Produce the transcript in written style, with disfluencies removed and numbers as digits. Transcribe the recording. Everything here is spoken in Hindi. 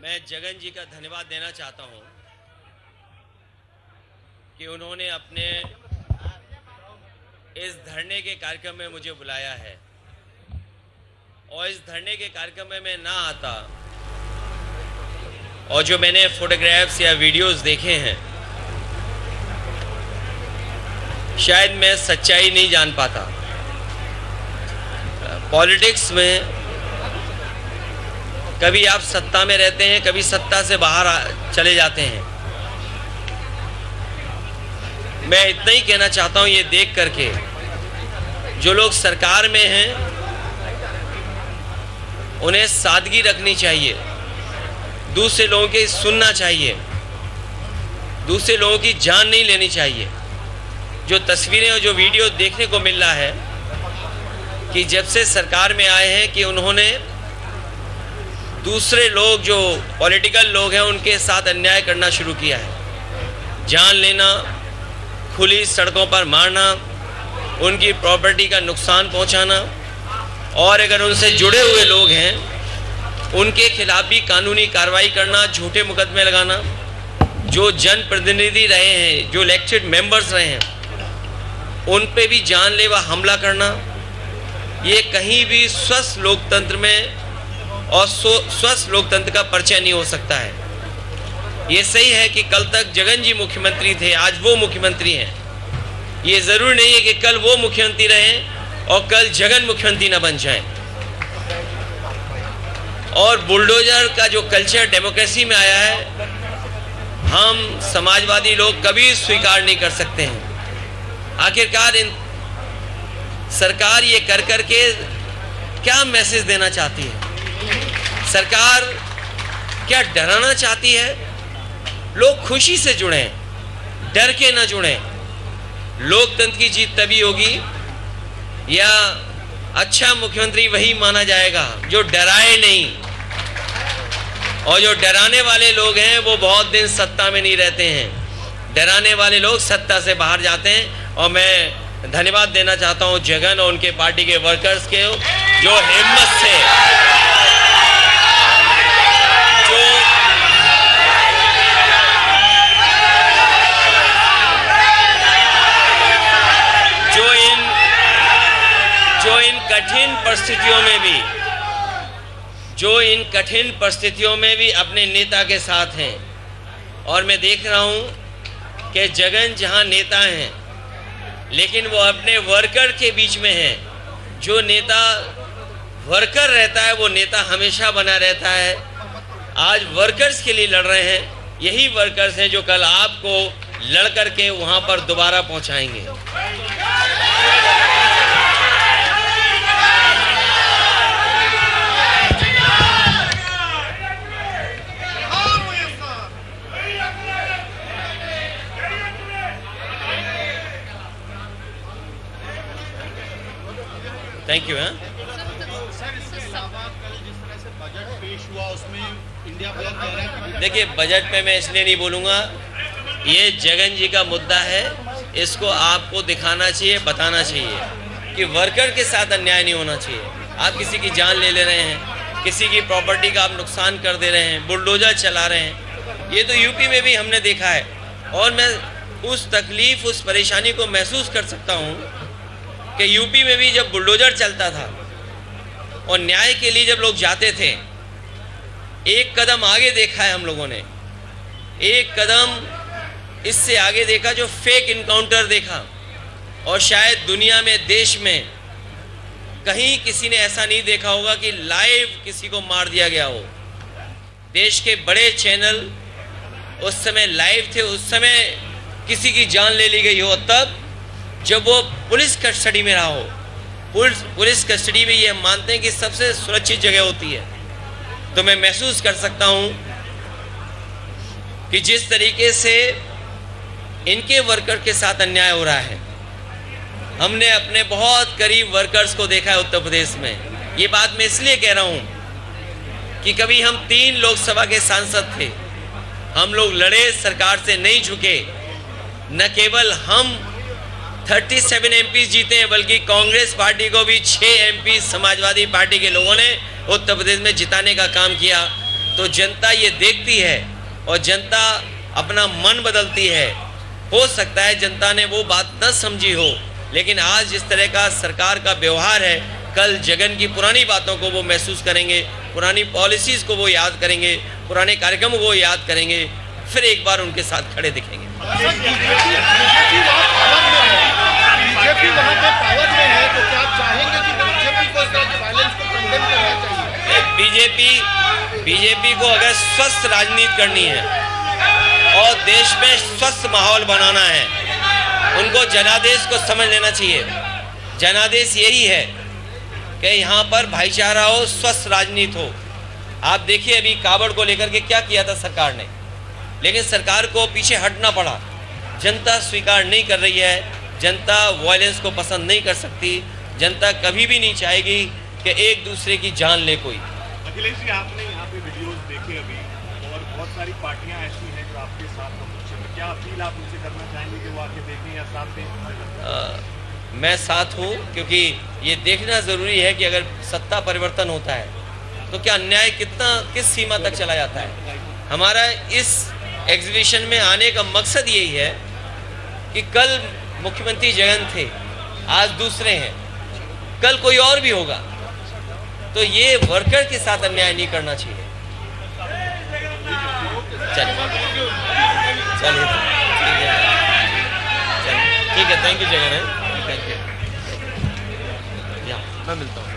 मैं जगन जी का धन्यवाद देना चाहता हूं कि उन्होंने अपने इस धरने के कार्यक्रम में मुझे बुलाया है और इस धरने के कार्यक्रम में मैं ना आता और जो मैंने फोटोग्राफ्स या वीडियोस देखे हैं शायद मैं सच्चाई नहीं जान पाता। पॉलिटिक्स में कभी आप सत्ता में रहते हैं, कभी सत्ता से बाहर चले जाते हैं। मैं इतना ही कहना चाहता हूं, ये देख करके जो लोग सरकार में हैं उन्हें सादगी रखनी चाहिए, दूसरे लोगों की सुनना चाहिए, दूसरे लोगों की जान नहीं लेनी चाहिए। जो तस्वीरें और जो वीडियो देखने को मिल रहा है कि जब से सरकार में आए हैं कि उन्होंने दूसरे लोग जो पॉलिटिकल लोग हैं उनके साथ अन्याय करना शुरू किया है। जान लेना, खुली सड़कों पर मारना, उनकी प्रॉपर्टी का नुकसान पहुंचाना और अगर उनसे जुड़े हुए लोग हैं उनके खिलाफ भी कानूनी कार्रवाई करना, झूठे मुकदमे लगाना। जो जनप्रतिनिधि रहे हैं, जो इलेक्टेड मेंबर्स रहे हैं, उन पे भी जानलेवा हमला करना, ये कहीं भी स्वस्थ लोकतंत्र में और स्वस्थ लोकतंत्र का परिचय नहीं हो सकता है। ये सही है कि कल तक जगन जी मुख्यमंत्री थे, आज वो मुख्यमंत्री हैं। ये ज़रूरी नहीं है कि कल वो मुख्यमंत्री रहें और कल जगन मुख्यमंत्री न बन जाएं। और बुलडोजर का जो कल्चर डेमोक्रेसी में आया है, हम समाजवादी लोग कभी स्वीकार नहीं कर सकते हैं। आखिरकार सरकार ये कर करके क्या मैसेज देना चाहती है? सरकार क्या डराना चाहती है? लोग खुशी से जुड़ें, डर के ना जुड़ें। लोकतंत्र की जीत तभी होगी या अच्छा मुख्यमंत्री वही माना जाएगा जो डराए नहीं। और जो डराने वाले लोग हैं वो बहुत दिन सत्ता में नहीं रहते हैं। डराने वाले लोग सत्ता से बाहर जाते हैं। और मैं धन्यवाद देना चाहता हूं जगन और उनके पार्टी के वर्कर्स के, जो हिम्मत से जो इन कठिन परिस्थितियों में भी अपने नेता के साथ हैं। और मैं देख रहा हूं कि जगन जहां नेता हैं लेकिन वो अपने वर्कर के बीच में हैं। जो नेता वर्कर रहता है वो नेता हमेशा बना रहता है। आज वर्कर्स के लिए लड़ रहे हैं, यही वर्कर्स हैं जो कल आपको लड़ करके वहां पर दोबारा पहुंचाएंगे। Thank you. देखिए, बजट पे मैं इसलिए नहीं बोलूँगा, ये जगन जी का मुद्दा है, इसको आपको दिखाना चाहिए, बताना चाहिए कि वर्कर के साथ अन्याय नहीं होना चाहिए। आप किसी की जान ले रहे हैं, किसी की प्रॉपर्टी का आप नुकसान कर दे रहे हैं, बुलडोजर चला रहे हैं। ये तो यूपी में भी हमने देखा है और मैं उस तकलीफ, उस परेशानी को महसूस कर सकता हूँ कि यूपी में भी जब बुलडोजर चलता था और न्याय के लिए जब लोग जाते थे, एक कदम आगे देखा है हम लोगों ने, एक कदम इससे आगे देखा जो फेक इनकाउंटर देखा। और शायद दुनिया में, देश में कहीं किसी ने ऐसा नहीं देखा होगा कि लाइव किसी को मार दिया गया हो। देश के बड़े चैनल उस समय लाइव थे, उस समय किसी की जान ले ली गई हो, तब जब वो पुलिस कस्टडी में रहा हो। पुलिस कस्टडी में ये हम मानते हैं कि सबसे सुरक्षित जगह होती है। तो मैं महसूस कर सकता हूं कि जिस तरीके से इनके वर्कर के साथ अन्याय हो रहा है, हमने अपने बहुत करीब वर्कर्स को देखा है उत्तर प्रदेश में। ये बात मैं इसलिए कह रहा हूं कि कभी हम 3 लोकसभा के सांसद थे, हम लोग लड़े, सरकार से नहीं झुके। न केवल हम 37 एमपी जीते हैं बल्कि कांग्रेस पार्टी को भी 6 एमपी समाजवादी पार्टी के लोगों ने उत्तर प्रदेश में जिताने का काम किया। तो जनता ये देखती है और जनता अपना मन बदलती है। हो सकता है जनता ने वो बात न समझी हो, लेकिन आज जिस तरह का सरकार का व्यवहार है, कल जगन की पुरानी बातों को वो महसूस करेंगे, पुरानी पॉलिसीज को वो याद करेंगे, पुराने कार्यक्रमों को याद करेंगे, फिर एक बार उनके साथ खड़े दिखेंगे। बीजेपी वहां पे पावर में है, तो क्या आप चाहेंगे कि बीजेपी को इस तरह के वायलेंस को कंडेम करना चाहिए? बीजेपी को अगर स्वस्थ राजनीति करनी है और देश में स्वस्थ माहौल बनाना है, उनको जनादेश को समझ लेना चाहिए। जनादेश यही है कि यहाँ पर भाईचारा हो, स्वस्थ राजनीति हो। आप देखिए अभी कावड़ को लेकर के क्या किया था सरकार ने, लेकिन सरकार को पीछे हटना पड़ा। जनता स्वीकार नहीं कर रही है, जनता वायलेंस को पसंद नहीं कर सकती, जनता कभी भी नहीं चाहेगी कि एक दूसरे की जान ले कोई। अखिलेश जी, आपने यहाँ पे वीडियोस देखे अभी, और बहुत सारी पार्टियां ऐसी हैं जो आपके साथ हैं। क्या अपील आप उनसे करना चाहेंगे कि वो आके देखें या साथ दें? मैं साथ हूँ, क्योंकि ये देखना ज़रूरी है कि अगर सत्ता परिवर्तन होता है तो क्या अन्याय किस सीमा तक चला जाता है। हमारा इस एग्जीबिशन में आने का मकसद यही है कि कल मुख्यमंत्री जगन थे, आज दूसरे हैं, कल कोई और भी होगा, तो ये वर्कर के साथ अन्याय नहीं करना चाहिए। चलिए ठीक है, थैंक यू जगन है, थैंक यू। मैं मिलता हूँ।